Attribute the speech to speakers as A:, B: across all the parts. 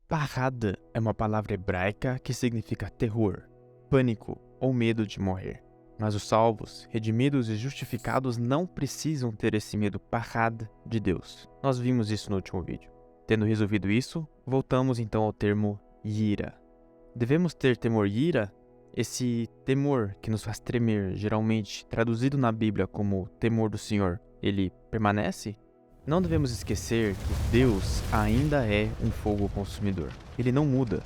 A: Parrada é uma palavra hebraica que significa terror, pânico ou medo de morrer. Mas os salvos, redimidos e justificados não precisam ter esse medo parrada de Deus. Nós vimos isso no último vídeo. Tendo resolvido isso, voltamos então ao termo ira. Devemos ter temor ira? Esse temor que nos faz tremer, geralmente traduzido na Bíblia como temor do Senhor, ele permanece? Não devemos esquecer que Deus ainda é um fogo consumidor. Ele não muda.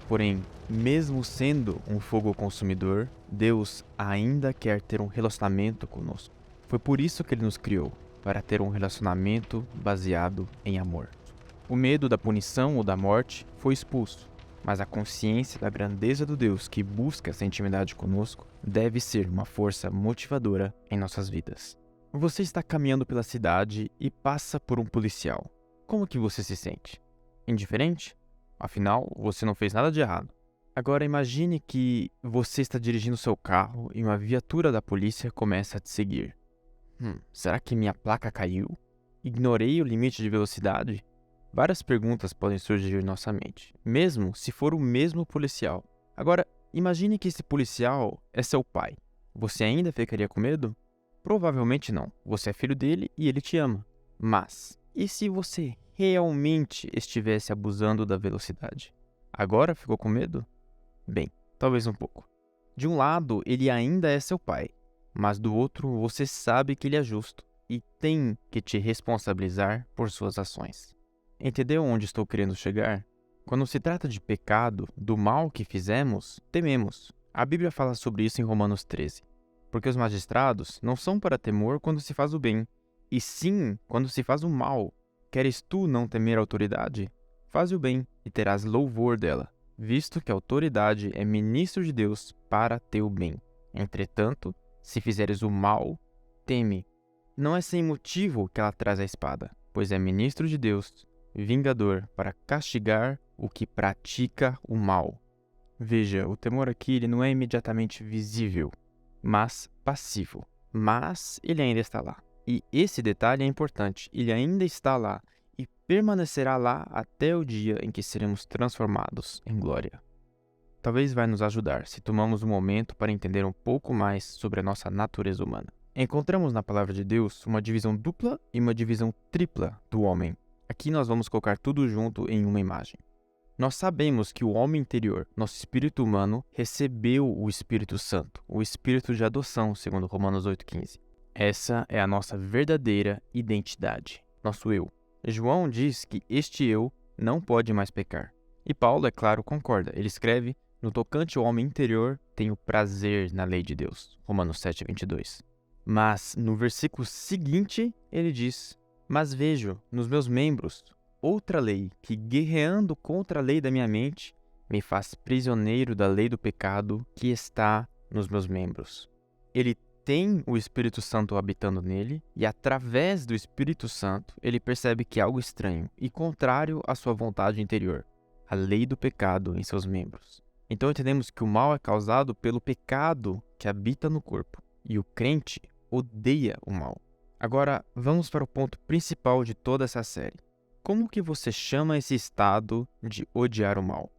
A: Porém, mesmo sendo um fogo consumidor, Deus ainda quer ter um relacionamento conosco. Foi por isso que Ele nos criou, para ter um relacionamento baseado em amor. O medo da punição ou da morte foi expulso, mas a consciência da grandeza do Deus que busca essa intimidade conosco deve ser uma força motivadora em nossas vidas. Você está caminhando pela cidade e passa por um policial. Como que você se sente? Indiferente? Afinal, você não fez nada de errado. Agora imagine que você está dirigindo seu carro e uma viatura da polícia começa a te seguir. Será que minha placa caiu? Ignorei o limite de velocidade? Várias perguntas podem surgir em nossa mente, mesmo se for o mesmo policial. Agora, imagine que esse policial é seu pai. Você ainda ficaria com medo? Provavelmente não. Você é filho dele e ele te ama. Mas, e se você realmente estivesse abusando da velocidade? Agora ficou com medo? Bem, talvez um pouco. De um lado, ele ainda é seu pai, mas do outro, você sabe que ele é justo e tem que te responsabilizar por suas ações. Entendeu onde estou querendo chegar? Quando se trata de pecado, do mal que fizemos, tememos. A Bíblia fala sobre isso em Romanos 13. Porque os magistrados não são para temor quando se faz o bem, e sim quando se faz o mal. Queres tu não temer a autoridade? Faz o bem e terás louvor dela, visto que a autoridade é ministro de Deus para teu bem. Entretanto, se fizeres o mal, teme. Não é sem motivo que ela traz a espada, pois é ministro de Deus, vingador para castigar o que pratica o mal. Veja, o temor aqui ele não é imediatamente visível, mas passivo. Mas ele ainda está lá. E esse detalhe é importante. Ele ainda está lá e permanecerá lá até o dia em que seremos transformados em glória. Talvez vai nos ajudar se tomamos um momento para entender um pouco mais sobre a nossa natureza humana. Encontramos na palavra de Deus uma divisão dupla e uma divisão tripla do homem. Aqui nós vamos colocar tudo junto em uma imagem. Nós sabemos que o homem interior, nosso espírito humano, recebeu o Espírito Santo, o espírito de adoção, segundo Romanos 8,15. Essa é a nossa verdadeira identidade, nosso eu. João diz que este eu não pode mais pecar. E Paulo, é claro, concorda. Ele escreve, no tocante ao homem interior, tenho prazer na lei de Deus, Romanos 7,22. Mas, no versículo seguinte, ele diz, mas vejo nos meus membros outra lei que, guerreando contra a lei da minha mente, me faz prisioneiro da lei do pecado que está nos meus membros. Ele tem o Espírito Santo habitando nele e, através do Espírito Santo, ele percebe que é algo estranho e contrário à sua vontade interior, a lei do pecado em seus membros. Então entendemos que o mal é causado pelo pecado que habita no corpo e o crente odeia o mal. Agora, vamos para o ponto principal de toda essa série. Como que você chama esse estado de odiar o mal?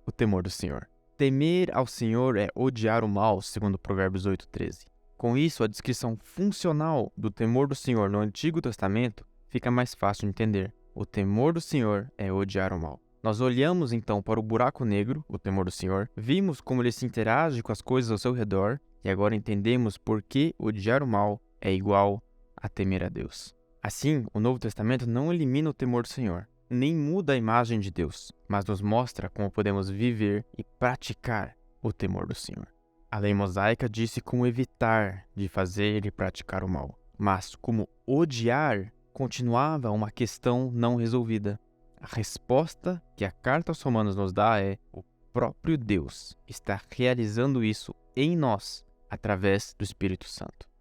A: O temor do Senhor. Temer ao Senhor é odiar o mal, segundo Provérbios 8,13. Com isso, a descrição funcional do temor do Senhor no Antigo Testamento fica mais fácil de entender. O temor do Senhor é odiar o mal. Nós olhamos então para o buraco negro, o temor do Senhor, vimos como ele se interage com as coisas ao seu redor e agora entendemos por que odiar o mal é igual a temer a Deus. Assim, o Novo Testamento não elimina o temor do Senhor, nem muda a imagem de Deus, mas nos mostra como podemos viver e praticar o temor do Senhor. A lei mosaica disse como evitar de fazer e praticar o mal, mas como odiar continuava uma questão não resolvida. A resposta que a carta aos Romanos nos dá é: o próprio Deus está realizando isso em nós através do Espírito Santo.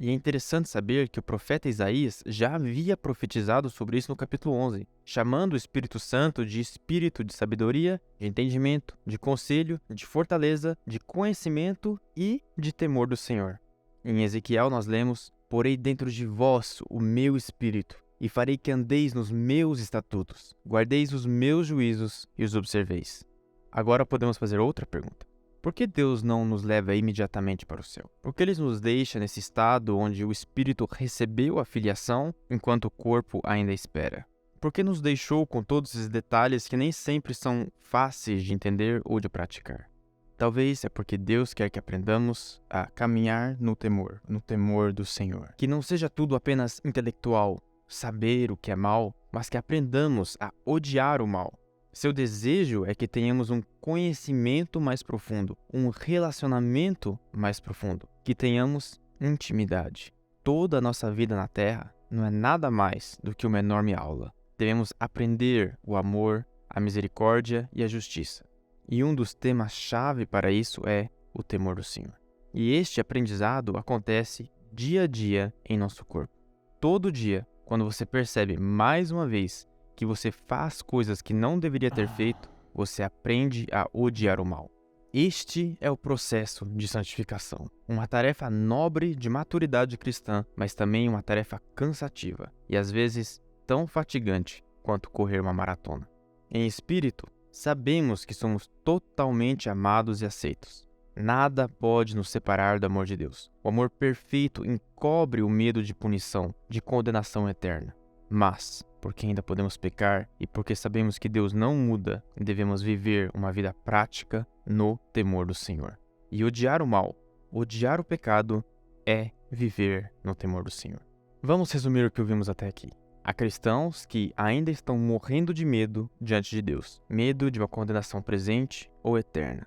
A: E é interessante saber que o profeta Isaías já havia profetizado sobre isso no capítulo 11, chamando o Espírito Santo de espírito de sabedoria, de entendimento, de conselho, de fortaleza, de conhecimento e de temor do Senhor. Em Ezequiel nós lemos: porei dentro de vós o meu espírito e farei que andeis nos meus estatutos, guardeis os meus juízos e os observeis. Agora podemos fazer outra pergunta. Por que Deus não nos leva imediatamente para o céu? Por que Ele nos deixa nesse estado onde o Espírito recebeu a filiação enquanto o corpo ainda espera? Por que nos deixou com todos esses detalhes que nem sempre são fáceis de entender ou de praticar? Talvez é porque Deus quer que aprendamos a caminhar no temor do Senhor. Que não seja tudo apenas intelectual, saber o que é mal, mas que aprendamos a odiar o mal. Seu desejo é que tenhamos um conhecimento mais profundo, um relacionamento mais profundo, que tenhamos intimidade. Toda a nossa vida na Terra não é nada mais do que uma enorme aula. Devemos aprender o amor, a misericórdia e a justiça. E um dos temas-chave para isso é o temor do Senhor. E este aprendizado acontece dia a dia em nosso corpo. Todo dia, quando você percebe mais uma vez que você faz coisas que não deveria ter feito, você aprende a odiar o mal. Este é o processo de santificação. Uma tarefa nobre de maturidade cristã, mas também uma tarefa cansativa e às vezes tão fatigante quanto correr uma maratona. Em espírito, sabemos que somos totalmente amados e aceitos. Nada pode nos separar do amor de Deus. O amor perfeito encobre o medo de punição, de condenação eterna. Mas, porque ainda podemos pecar e porque sabemos que Deus não muda, devemos viver uma vida prática no temor do Senhor. E odiar o mal, odiar o pecado, é viver no temor do Senhor. Vamos resumir o que ouvimos até aqui. Há cristãos que ainda estão morrendo de medo diante de Deus, medo de uma condenação presente ou eterna.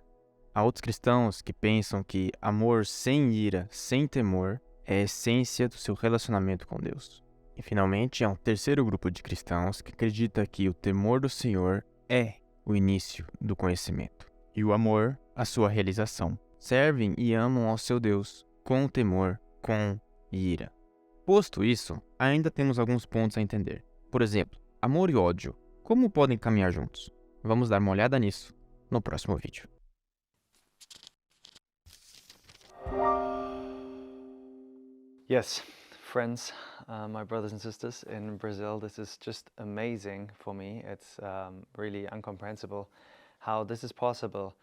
A: Há outros cristãos que pensam que amor sem ira, sem temor, é a essência do seu relacionamento com Deus. E finalmente, há um terceiro grupo de cristãos que acredita que o temor do Senhor é o início do conhecimento e o amor a sua realização. Servem e amam ao seu Deus com temor, com ira. Posto isso, ainda temos alguns pontos a entender. Por exemplo, amor e ódio. Como podem caminhar juntos? Vamos dar uma olhada nisso no próximo vídeo.
B: Yes, friends, my brothers and sisters in Brazil, this is just amazing for me. It's really incomprehensible how this is possible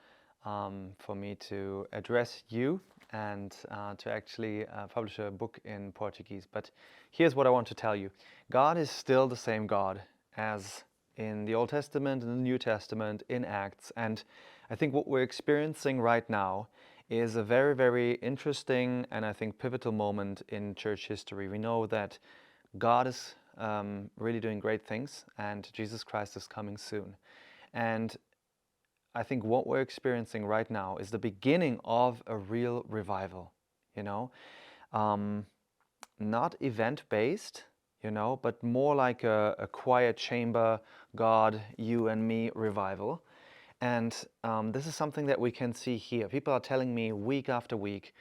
B: for me to address you and to actually publish a book in Portuguese. But here's what I want to tell you. God is still the same God as in the Old Testament, in the New Testament, in Acts. And I think what we're experiencing right now is a very, very interesting and I think pivotal moment in church history. We know that God is really doing great things and Jesus Christ is coming soon. And I think what we're experiencing right now is the beginning of a real revival, you know, not event-based, you know, but more like a quiet chamber, God, you and me revival. And this is something that we can see here. People are telling me week after week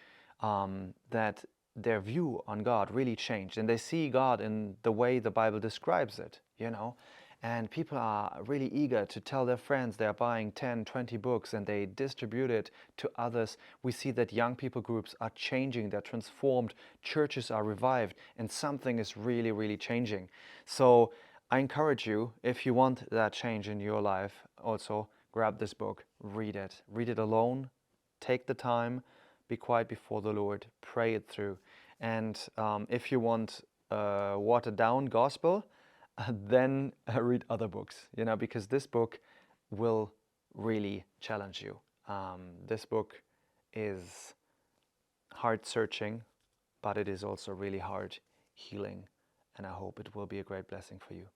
B: that their view on God really changed and they see God in the way the Bible describes it, you know. And people are really eager to tell their friends. They're buying 10, 20 books and they distribute it to others. We see that young people groups are changing, they're transformed, churches are revived, and something is really, really changing. So I encourage you, if you want that change in your life, also grab this book, read it. Read it alone, take the time, be quiet before the Lord, pray it through. And if you want a watered down gospel, then read other books, you know, because this book will really challenge you. This book is heart searching, but it is also really heart healing, and I hope it will be a great blessing for you.